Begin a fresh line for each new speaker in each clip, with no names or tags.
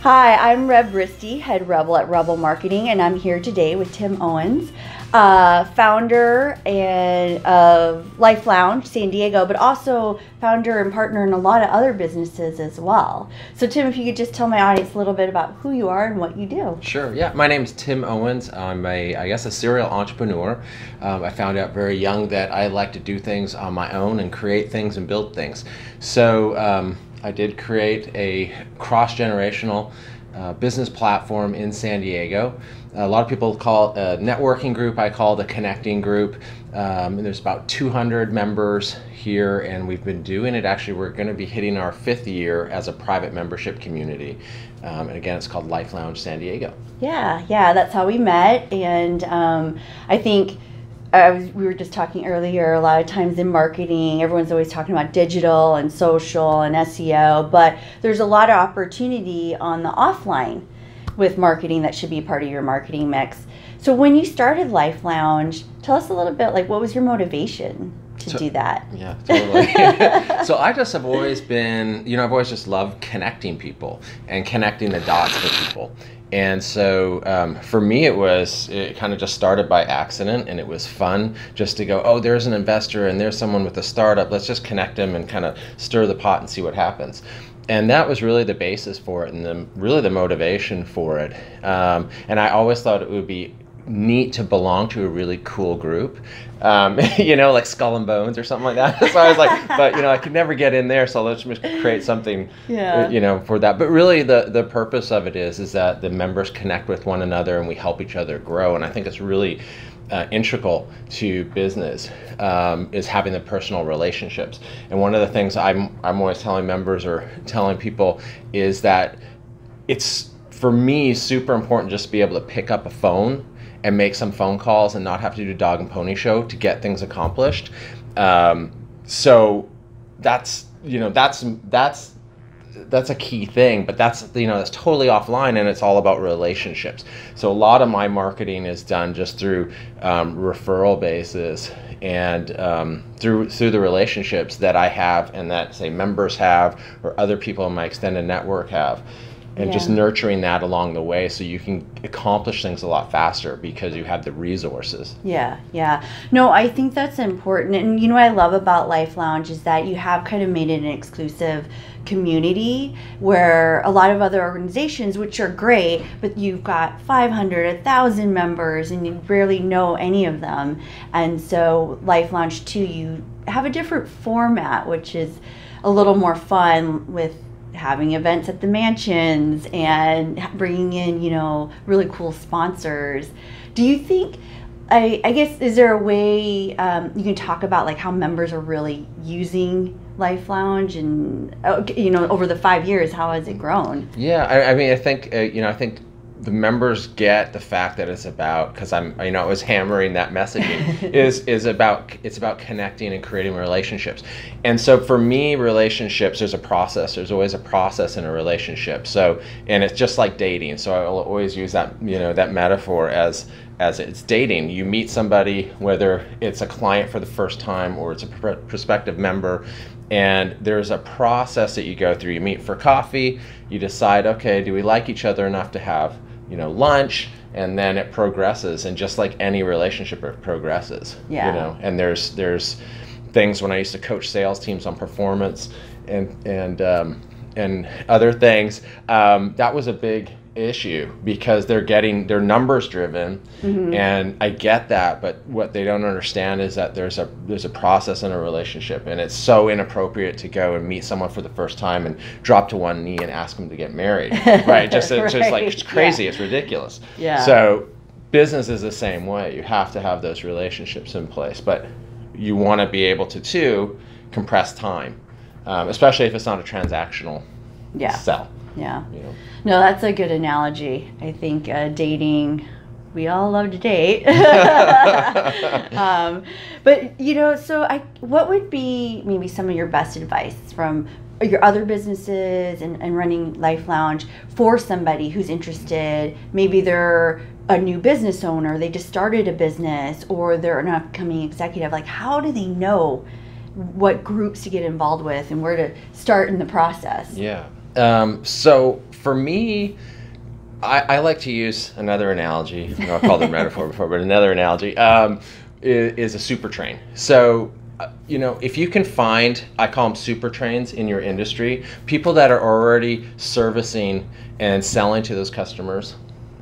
Hi, I'm Reb Risty, head Rebel at REBL Marketing, and I'm here today with Tim Owens, founder of Life Lounge San Diego, but also founder and partner in a lot of other businesses as well. So Tim, if you could just tell my audience a little bit about who you are and what you do.
Sure, yeah. My name is Tim Owens. I'm a serial entrepreneur. I found out very young that I like to do things on my own and create things and build things. So I did create a cross-generational business platform in San Diego. A lot of people call it a networking group. I call it a connecting group. And there's about 200 members here, and we've been doing it. Actually, we're going to be hitting our 5th year as a private membership community. And again, it's called Life Lounge San Diego.
Yeah, that's how we met. And I think we were just talking earlier, a lot of times in marketing, everyone's always talking about digital and social and SEO, but there's a lot of opportunity on the offline with marketing that should be part of your marketing mix. So when you started Life Lounge, tell us a little bit, like, what was your motivation to do that?
Yeah, totally. So I just have always been, I've always just loved connecting people and connecting the dots for people. And so for me, it kind of just started by accident, and it was fun just to go, oh, there's an investor and there's someone with a startup. Let's just connect them and kind of stir the pot and see what happens. And that was really the basis for it, and really the motivation for it. And I always thought it would be neat to belong to a really cool group, like Skull and Bones or something like that. So I was like, but I could never get in there, so let's just create something, for that. But really, the purpose of it is that the members connect with one another and we help each other grow. And I think it's really integral to business is having the personal relationships. And one of the things I'm always telling members or telling people is that it's, for me, super important just to be able to pick up a phone and make some phone calls and not have to do dog and pony show to get things accomplished. So that's a key thing, but that's totally offline, and it's all about relationships. So a lot of my marketing is done just through referral basis and through the relationships that I have and that, say, members have or other people in my extended network have. And just nurturing that along the way so you can accomplish things a lot faster because you have the resources.
Yeah. No, I think that's important. And what I love about Life Lounge is that you have kind of made it an exclusive community where a lot of other organizations, which are great, but you've got 500, 1,000 members and you barely know any of them. And so Life Lounge 2, you have a different format, which is a little more fun with having events at the mansions and bringing in, really cool sponsors. Do you think, I guess, is there a way you can talk about like how members are really using Life Lounge and, over the 5 years, how has it grown? Yeah,
I think, I think the members get the fact that it's about, because I was hammering that messaging, it's about connecting and creating relationships. And so for me, relationships, there's a process. There's always a process in a relationship. So, and it's just like dating. So I will always use that, that metaphor as it's dating. You meet somebody, whether it's a client for the first time or it's a prospective member, and there's a process that you go through. You meet for coffee, you decide, okay, do we like each other enough to have lunch, and then it progresses. And just like any relationship, it progresses. And there's things, when I used to coach sales teams on performance and other things, that was a big issue because they're numbers driven. And I get that, but what they don't understand is that there's a process in a relationship, and it's so inappropriate to go and meet someone for the first time and drop to one knee and ask them to get married. Right? It's like, it's crazy. It's ridiculous. So business is the same way. You have to have those relationships in place, but you want to be able to compress time, especially if it's not a transactional sell.
No, that's a good analogy. I think dating, we all love to date. But, what would be maybe some of your best advice from your other businesses and running Life Lounge for somebody who's interested? Maybe they're a new business owner, they just started a business, or they're an upcoming executive. Like, how do they know what groups to get involved with and where to start in the process?
So For me, I like to use another analogy. I called it metaphor before, but another analogy is a super train. So, if you can find, I call them super trains in your industry, people that are already servicing and selling to those customers.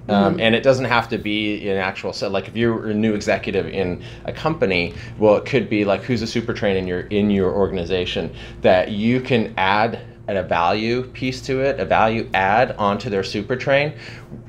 And it doesn't have to be an actual set. Like if you're a new executive in a company, well, it could be like, who's a super train in your organization that you can add a value piece to it, a value add onto their super train.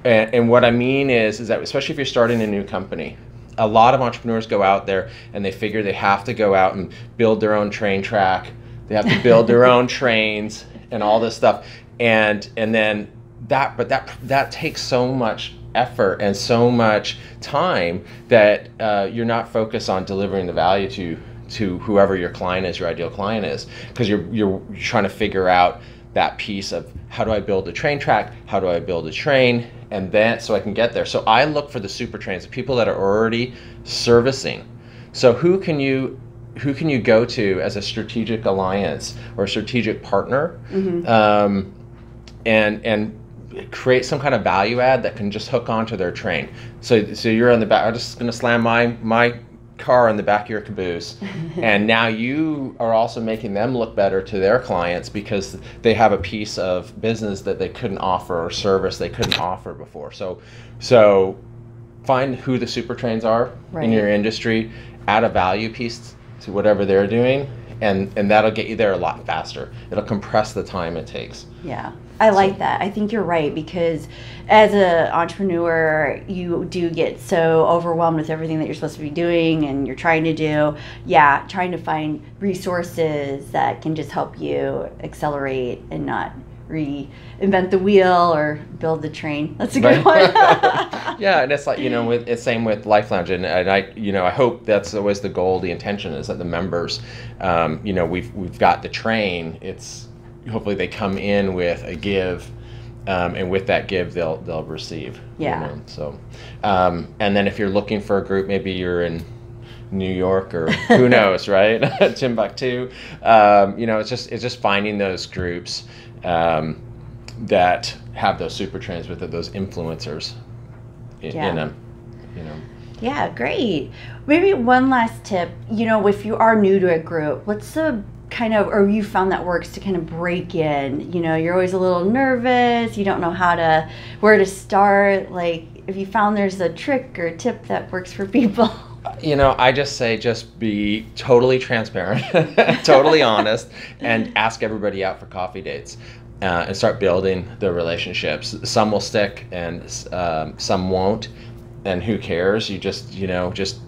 And what I mean is that, especially if you're starting a new company, a lot of entrepreneurs go out there and they figure they have to go out and build their own train track. They have to build their own trains and all this stuff. And then that takes so much effort and so much time that you're not focused on delivering the value to whoever your client is, your ideal client is, because you're trying to figure out that piece of, how do I build a train track? How do I build a train? And then so I can get there. So I look for the super trains, the people that are already servicing. So who can you go to as a strategic alliance or a strategic partner, and create some kind of value add that can just hook onto their train. So you're on the back. I'm just going to slam my car in the back of your caboose, and now you are also making them look better to their clients because they have a piece of business that they couldn't offer, or service they couldn't offer before. So find who the super trains are in your industry, add a value piece to whatever they're doing, and that'll get you there a lot faster. It'll compress the time it takes.
Yeah, I like that. I think you're right, because as an entrepreneur, you do get so overwhelmed with everything that you're supposed to be doing and you're trying to do. Yeah, trying to find resources that can just help you accelerate and not reinvent the wheel or build the train. That's a good one.
Yeah, and it's like, it's same with Life Lounge, and I hope that's always the goal. The intention is that the members, we've got the train. It's hopefully they come in with a give, and with that give they'll receive.
Yeah.
So, and then if you're looking for a group, maybe you're in New York or who knows, right? Timbuktu. It's just finding those groups that have those super trains with it, those influencers in them.
Yeah, great. Maybe one last tip. If you are new to a group, what's the or you found that works to kind of break in? You're always a little nervous. You don't know where to start. Like, if you found there's a trick or a tip that works for people.
I just say, just be totally transparent, totally honest, and ask everybody out for coffee dates, and start building the relationships. Some will stick and some won't, and who cares? You just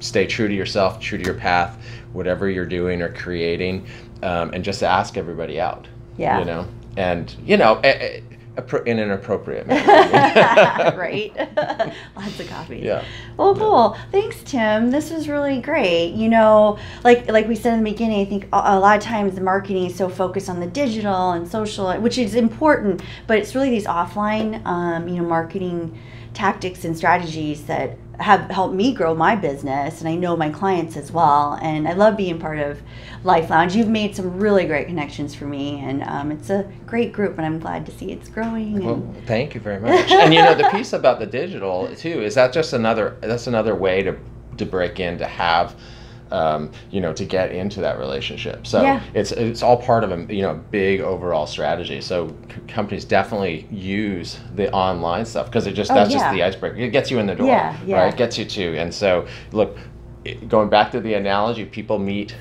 stay true to yourself, true to your path, whatever you're doing or creating, and just ask everybody out.
Yeah.
And in an appropriate manner.
Right. Lots of coffee.
Yeah.
Well, cool. Thanks, Tim. This was really great. Like we said in the beginning, I think a lot of times the marketing is so focused on the digital and social, which is important, but it's really these offline, marketing tactics and strategies that have helped me grow my business, and I know my clients as well. And I love being part of Life Lounge. You've made some really great connections for me, and it's a great group, and I'm glad to see it's growing.
Well, thank you very much. And the piece about the digital too is that's another way to break in, to have to get into that relationship. So it's all part of a big overall strategy. So companies definitely use the online stuff, because just the icebreaker. It gets you in the door, right? It gets you to. And so look, going back to the analogy, people meet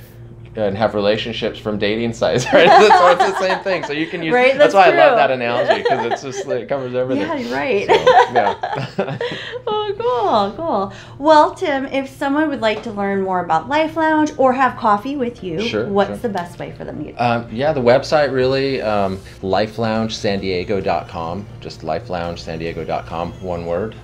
and have relationships from dating sites, right? So it's the same thing. So you can use.
Right,
that's why
true.
I love that analogy, because it covers everything.
Yeah, you're right.
So, yeah.
Oh, cool. Well, Tim, if someone would like to learn more about Life Lounge or have coffee with you, what's the best way for them to get?
The website really, lifeloungesandiego.com. Just lifeloungesandiego.com, one word.